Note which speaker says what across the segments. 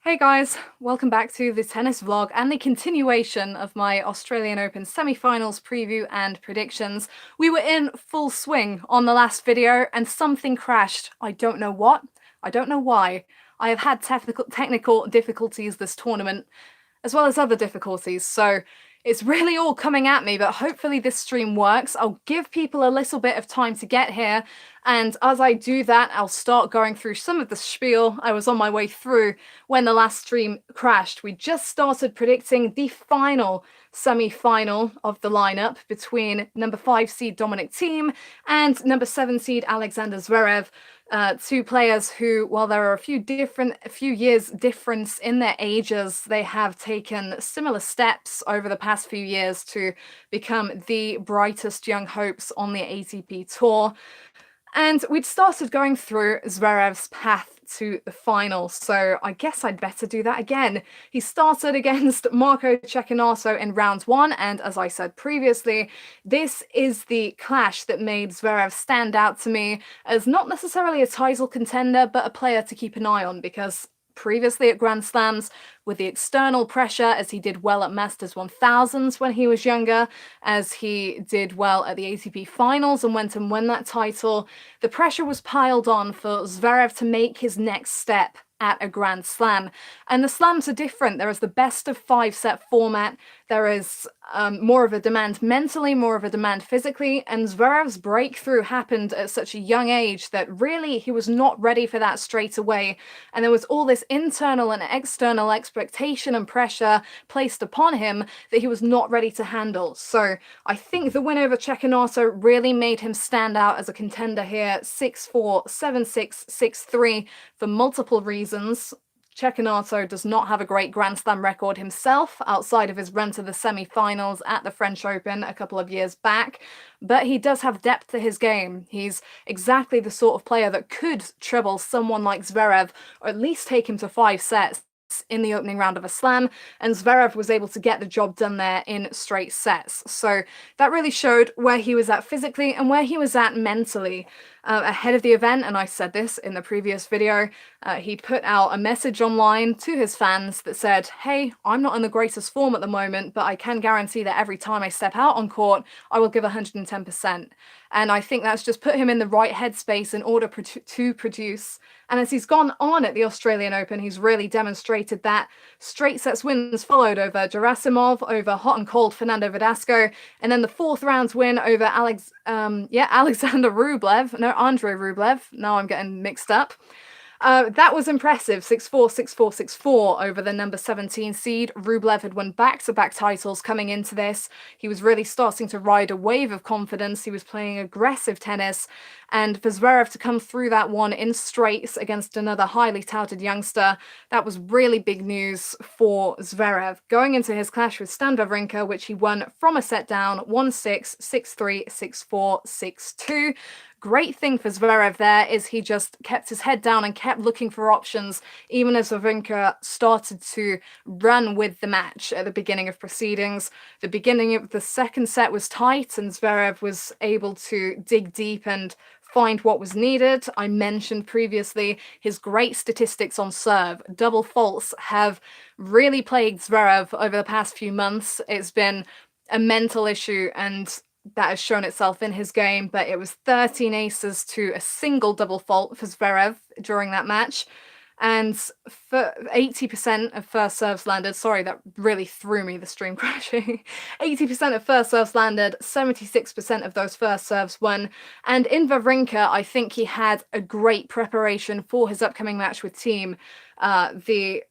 Speaker 1: Hey guys, welcome back to the tennis vlog and the continuation of my Australian Open semi-finals preview and predictions. We were in full swing on the last video and something crashed. I don't know what, I don't know why. I have had technical difficulties this tournament, as well as other difficulties, so it's really all coming at me, but hopefully this stream works. I'll give people a little bit of time to get here, and as I do that, I'll start going through some of the spiel I was on my way through when the last stream crashed. We just started predicting the final semi-final of the lineup between number 5 seed Dominic Thiem and number 7 seed Alexander Zverev. Two players who, while there are a few years difference in their ages, they have taken similar steps over the past few years to become the brightest young hopes on the ATP Tour. And we'd started going through Zverev's path to the final, so I guess I'd better do that again. He started against Marco Cecchinato in round one, and as I said previously, this is the clash that made Zverev stand out to me as not necessarily a title contender, but a player to keep an eye on, because previously at Grand Slams, with the external pressure, as he did well at Masters 1000s when he was younger, as he did well at the ATP Finals and went and won that title, the pressure was piled on for Zverev to make his next step at a Grand Slam. And the slams are different. There is the best of 5-set format. There is more of a demand mentally, more of a demand physically, and Zverev's breakthrough happened at such a young age that really he was not ready for that straight away. And there was all this internal and external expectation and pressure placed upon him that he was not ready to handle. So I think the win over Cecchinato really made him stand out as a contender here, 6-4, 7-6, 6-3, for multiple reasons. Cecchinato does not have a great Grand Slam record himself, outside of his run to the semi-finals at the French Open a couple of years back, but he does have depth to his game. He's exactly the sort of player that could trouble someone like Zverev, or at least take him to 5 sets in the opening round of a slam, and Zverev was able to get the job done there in straight sets. So that really showed where he was at physically and where he was at mentally. Ahead of the event, and I said this in the previous video, he put out a message online to his fans that said, hey, I'm not in the greatest form at the moment, but I can guarantee that every time I step out on court, I will give 110%. And I think that's just put him in the right headspace in order to produce. And as he's gone on at the Australian Open, he's really demonstrated that. Straight sets wins followed over Gerasimov, over hot and cold Fernando Verdasco, and then the 4th round win over Alexander Rublev. No, Andrei Rublev. Now I'm getting mixed up. That was impressive. 6-4, 6-4, 6-4 over the number 17 seed. Rublev had won back-to-back titles coming into this. He was really starting to ride a wave of confidence. He was playing aggressive tennis. And for Zverev to come through that one in straights against another highly touted youngster, that was really big news for Zverev. Going into his clash with Stan Wawrinka, which he won from a set down, 1-6, 6-3, 6-4, 6-2. Great thing for Zverev there is he just kept his head down and kept looking for options, even as Wawrinka started to run with the match at the beginning of proceedings. The beginning of the second set was tight, and Zverev was able to dig deep and find what was needed. I mentioned previously his great statistics on serve. Double faults have really plagued Zverev over the past few months. It's been a mental issue, and that has shown itself in his game, but it was 13 aces to a single double fault for Zverev during that match. And for 80% of first serves landed, sorry, that really threw me, the stream crashing. 80% of first serves landed, 76% of those first serves won. And in Wawrinka, I think he had a great preparation for his upcoming match with Thiem. The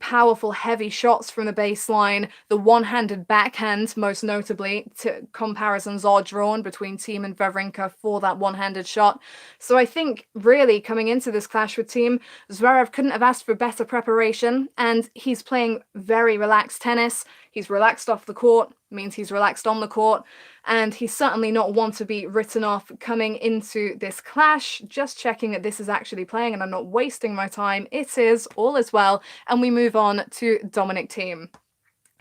Speaker 1: powerful, heavy shots from the baseline, the one-handed backhand, most notably. Comparisons are drawn between Thiem and Wawrinka for that one-handed shot. So I think, really, coming into this clash with Thiem, Zverev couldn't have asked for better preparation, and he's playing very relaxed tennis. He's relaxed off the court, means he's relaxed on the court, and he's certainly not one to be written off coming into this clash. Just checking that this is actually playing and I'm not wasting my time. It is, all is well, and we move on to Dominic Thiem.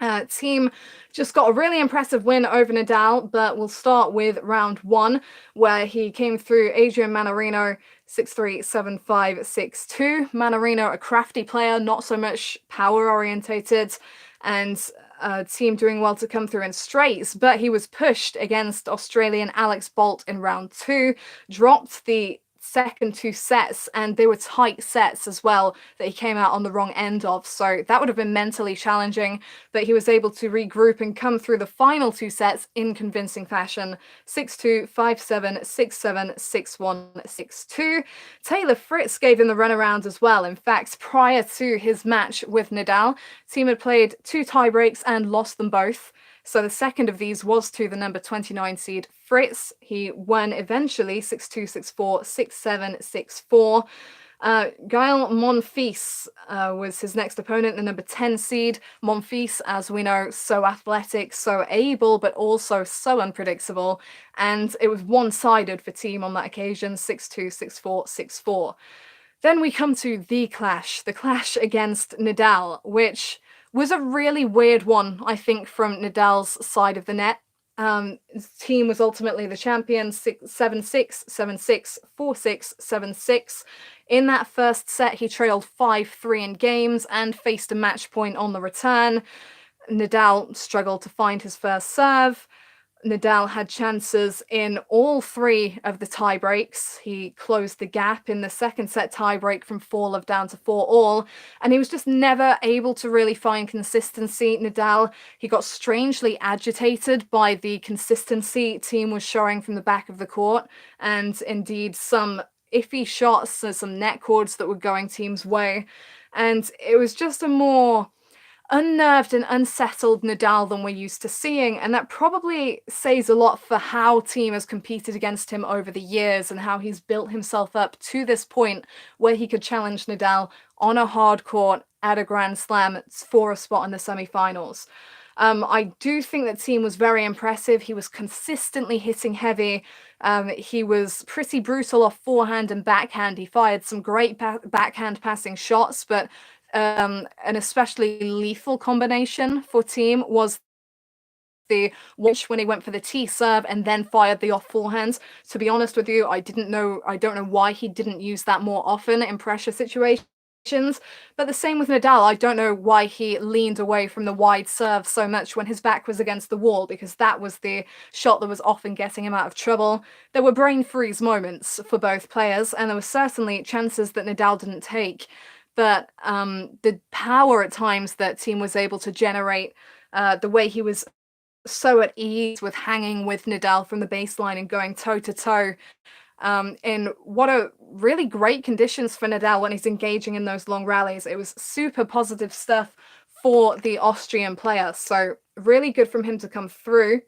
Speaker 1: Thiem just got a really impressive win over Nadal, but we'll start with round one, where he came through Adrian Mannarino 6-3, 7-5, 6-2. Mannarino, a crafty player, not so much power orientated, and Thiem doing well to come through in straights, but he was pushed against Australian Alex Bolt in round 2, dropped the second 2 sets, and they were tight sets as well that he came out on the wrong end of, so that would have been mentally challenging, but he was able to regroup and come through the final 2 sets in convincing fashion. 6-2, 5-7, 6-7, 6-1, 6-2. Taylor Fritz gave him the runaround as well. In fact, prior to his match with Nadal, Thiem had played 2 tiebreaks and lost them both. So the second of these was to the number 29 seed Fritz. He won eventually 6-2, 6-4, 6-7, 6-4. Gael Monfils was his next opponent, the number 10 seed. Monfils, as we know, so athletic, so able, but also so unpredictable. And it was one-sided for Thiem on that occasion, 6-2, 6-4, 6-4. Then we come to the clash against Nadal, which was a really weird one, I think, from Nadal's side of the net. Thiem was ultimately the champion, 7-6, 7-6, 4-6, 7-6. In that first set, he trailed 5-3 in games and faced a match point on the return. Nadal struggled to find his first serve. Nadal had chances in all 3 of the tie breaks. He closed the gap in the second set tiebreak from 4-love down to 4-all, and he was just never able to really find consistency. Nadal, he got strangely agitated by the consistency Thiem was showing from the back of the court, and indeed some iffy shots and some net cords that were going Thiem's way, and it was just a more unnerved and unsettled Nadal than we're used to seeing, and that probably says a lot for how Thiem has competed against him over the years and how he's built himself up to this point where he could challenge Nadal on a hard court at a Grand Slam for a spot in the semi-finals. I do think that Thiem was very impressive. He was consistently hitting heavy. He was pretty brutal off forehand and backhand. He fired some great backhand passing shots, but an especially lethal combination for Thiem was the watch when he went for the tee serve and then fired the off forehand. To be honest with you, I don't know why he didn't use that more often in pressure situations. But the same with Nadal. I don't know why he leaned away from the wide serve so much when his back was against the wall, because that was the shot that was often getting him out of trouble. There were brain freeze moments for both players, and there were certainly chances that Nadal didn't take. But the power at times that Thiem was able to generate, the way he was so at ease with hanging with Nadal from the baseline and going toe-to-toe, in what are really great conditions for Nadal when he's engaging in those long rallies. It was super positive stuff for the Austrian player, so really good from him to come through.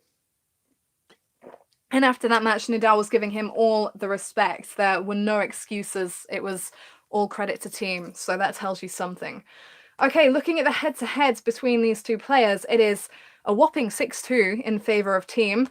Speaker 1: And after that match, Nadal was giving him all the respect. There were no excuses. It was all credit to Thiem, so that tells you something. Okay, looking at the head-to-heads between these two players, it is a whopping 6-2 in favour of Thiem.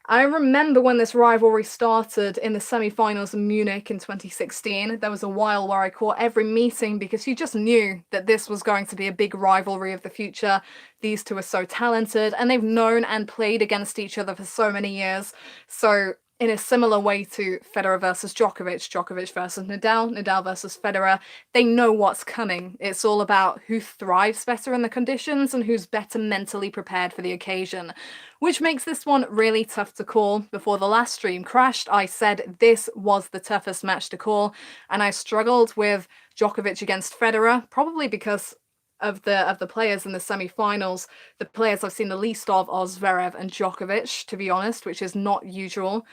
Speaker 1: I remember when this rivalry started in the semi-finals in Munich in 2016. There was a while where I caught every meeting because you just knew that this was going to be a big rivalry of the future. These two are so talented, and they've known and played against each other for so many years. So in a similar way to Federer versus Djokovic, Djokovic versus Nadal, Nadal versus Federer, they know what's coming. It's all about who thrives better in the conditions and who's better mentally prepared for the occasion, which makes this one really tough to call. Before the last stream crashed, I said this was the toughest match to call, and I struggled with Djokovic against Federer, probably because of the players in the semi-finals, the players I've seen the least of are Zverev and Djokovic, to be honest, which is not usual.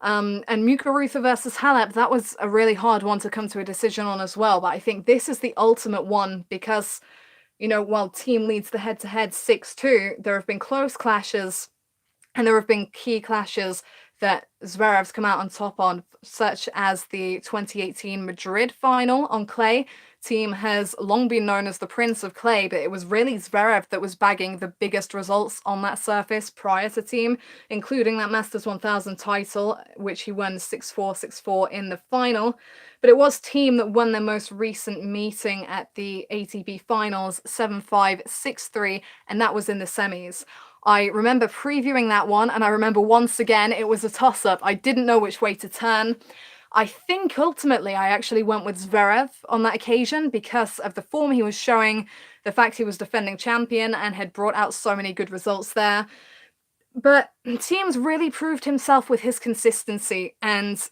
Speaker 1: And Muguruza versus Halep, that was a really hard one to come to a decision on as well, but I think this is the ultimate one because, you know, while Thiem leads the head-to-head 6-2, there have been close clashes and there have been key clashes that Zverev's come out on top on, such as the 2018 Madrid final on clay. Thiem has long been known as the Prince of Clay, but it was really Zverev that was bagging the biggest results on that surface prior to Thiem, including that Masters 1000 title, which he won 6-4, 6-4 in the final. But it was Thiem that won their most recent meeting at the ATP Finals, 7-5, 6-3, and that was in the semis. I remember previewing that one, and I remember once again it was a toss-up. I didn't know which way to turn. I think ultimately I actually went with Zverev on that occasion because of the form he was showing, the fact he was defending champion and had brought out so many good results there. But Thiem's really proved himself with his consistency, and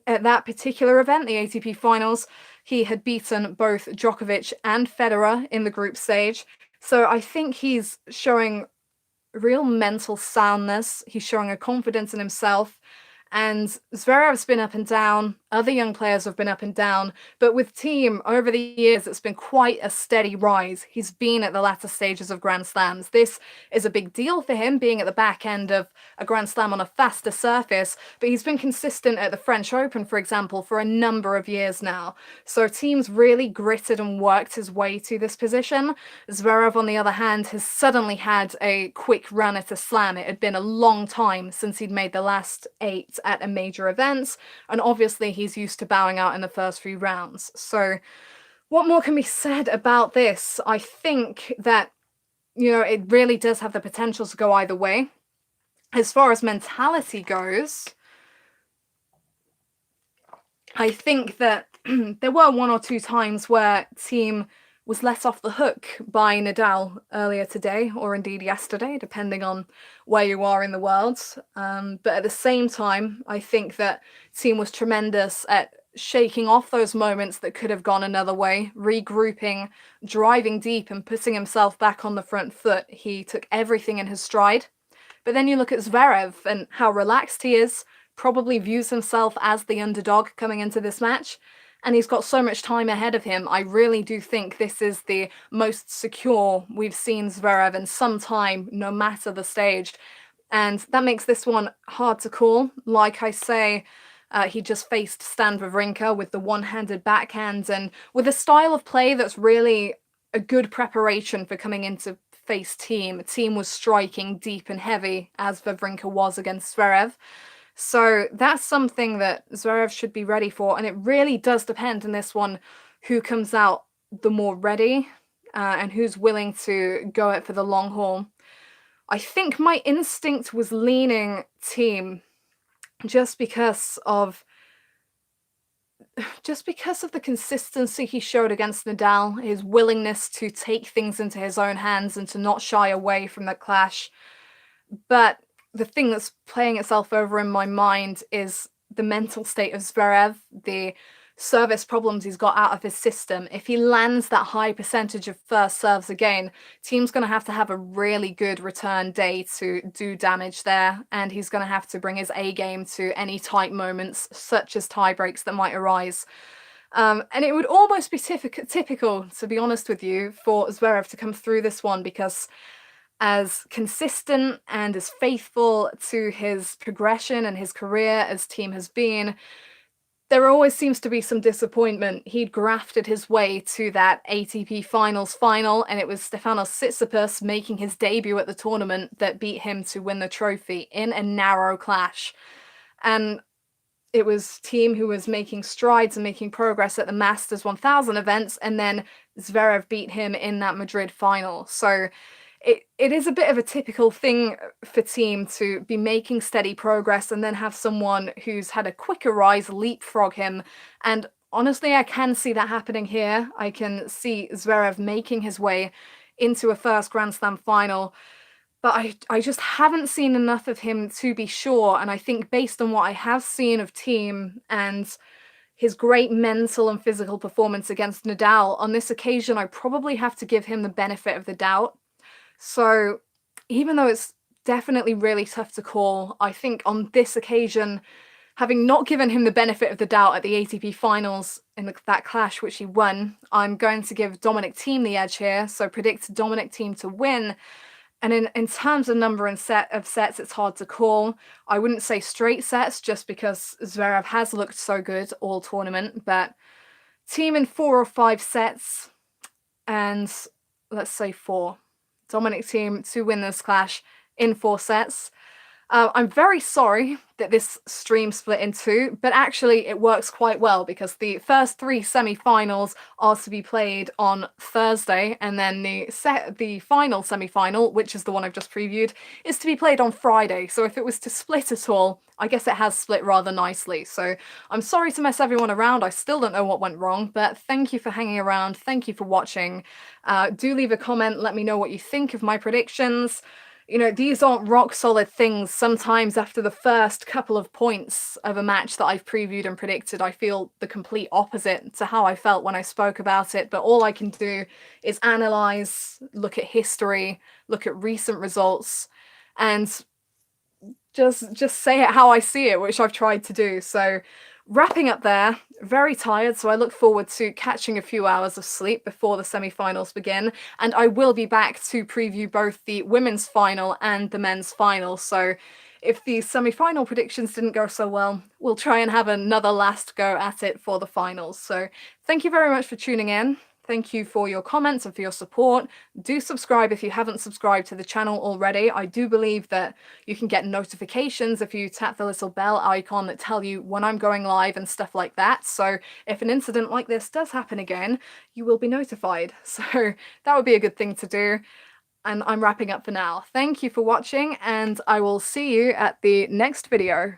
Speaker 1: at that particular event, the ATP Finals, he had beaten both Djokovic and Federer in the group stage. So I think he's showing real mental soundness. He's showing a confidence in himself. And Zverev's been up and down. Other young players have been up and down. But with Thiem, over the years, it's been quite a steady rise. He's been at the latter stages of Grand Slams. This is a big deal for him, being at the back end of a Grand Slam on a faster surface. But he's been consistent at the French Open, for example, for a number of years now. So Thiem's really gritted and worked his way to this position. Zverev, on the other hand, has suddenly had a quick run at a slam. It had been a long time since he'd made the last 8 at a major event, and obviously he's used to bowing out in the first few rounds. So what more can be said about this? I think that, it really does have the potential to go either way. As far as mentality goes, I think that there were 1 or 2 times where Thiem was let off the hook by Nadal earlier today, or indeed yesterday, depending on where you are in the world. But at the same time, I think that Thiem was tremendous at shaking off those moments that could have gone another way, regrouping, driving deep, and putting himself back on the front foot. He took everything in his stride. But then you look at Zverev and how relaxed he is, probably views himself as the underdog coming into this match, and he's got so much time ahead of him. I really do think this is the most secure we've seen Zverev in some time, no matter the stage. And that makes this one hard to call. Like I say, he just faced Stan Wawrinka with the one-handed backhand and with a style of play that's really a good preparation for coming into face Thiem. Thiem was striking deep and heavy, as Wawrinka was against Zverev. So that's something that Zverev should be ready for, and it really does depend in this one who comes out the more ready and who's willing to go it for the long haul. I think my instinct was leaning Thiem just because of the consistency he showed against Nadal, his willingness to take things into his own hands and to not shy away from the clash. But the thing that's playing itself over in my mind is the mental state of Zverev, the service problems he's got out of his system. If he lands that high percentage of first serves again, Thiem's going to have a really good return day to do damage there, and he's going to have to bring his A game to any tight moments, such as tie breaks that might arise. And it would almost be typical, to be honest with you, for Zverev to come through this one, because as consistent and as faithful to his progression and his career as Thiem has been, there always seems to be some disappointment. He'd grafted his way to that ATP Finals final, and it was Stefanos Tsitsipas making his debut at the tournament that beat him to win the trophy in a narrow clash. And it was Thiem who was making strides and making progress at the Masters 1000 events, and then Zverev beat him in that Madrid final. So it is a bit of a typical thing for Thiem to be making steady progress and then have someone who's had a quicker rise leapfrog him. And honestly, I can see that happening here. I can see Zverev making his way into a first Grand Slam final. But I just haven't seen enough of him to be sure. And I think based on what I have seen of Thiem and his great mental and physical performance against Nadal, on this occasion, I probably have to give him the benefit of the doubt. So even though it's definitely really tough to call, I think on this occasion, having not given him the benefit of the doubt at the ATP Finals in that clash which he won, I'm going to give Dominic Thiem the edge here. So predict Dominic Thiem to win. And in terms of number and set of sets, it's hard to call. I wouldn't say straight sets just because Zverev has looked so good all tournament, but Thiem in 4 or 5 sets, and let's say 4. Dominic Thiem to win this clash in 4 sets. I'm very sorry that this stream split in two, but actually it works quite well because the first three semi-finals are to be played on Thursday, and then the final semi-final, which is the one I've just previewed, is to be played on Friday. So if it was to split at all, I guess it has split rather nicely. So I'm sorry to mess everyone around. I still don't know what went wrong, but thank you for hanging around. Thank you for watching. Do leave a comment. Let me know what you think of my predictions. You know, these aren't rock solid things. Sometimes after the first couple of points of a match that I've previewed and predicted, I feel the complete opposite to how I felt when I spoke about it. But all I can do is analyze, look at history, look at recent results, and just say it how I see it, which I've tried to do. So wrapping up there, very tired, so I look forward to catching a few hours of sleep before the semi-finals begin, and I will be back to preview both the women's final and the men's final. So if the semi-final predictions didn't go so well, we'll try and have another last go at it for the finals. So thank you very much for tuning in. Thank you for your comments and for your support. Do subscribe if you haven't subscribed to the channel already. I do believe that you can get notifications if you tap the little bell icon that tell you when I'm going live and stuff like that. So if an incident like this does happen again, you will be notified. So that would be a good thing to do. And I'm wrapping up for now. Thank you for watching, and I will see you at the next video.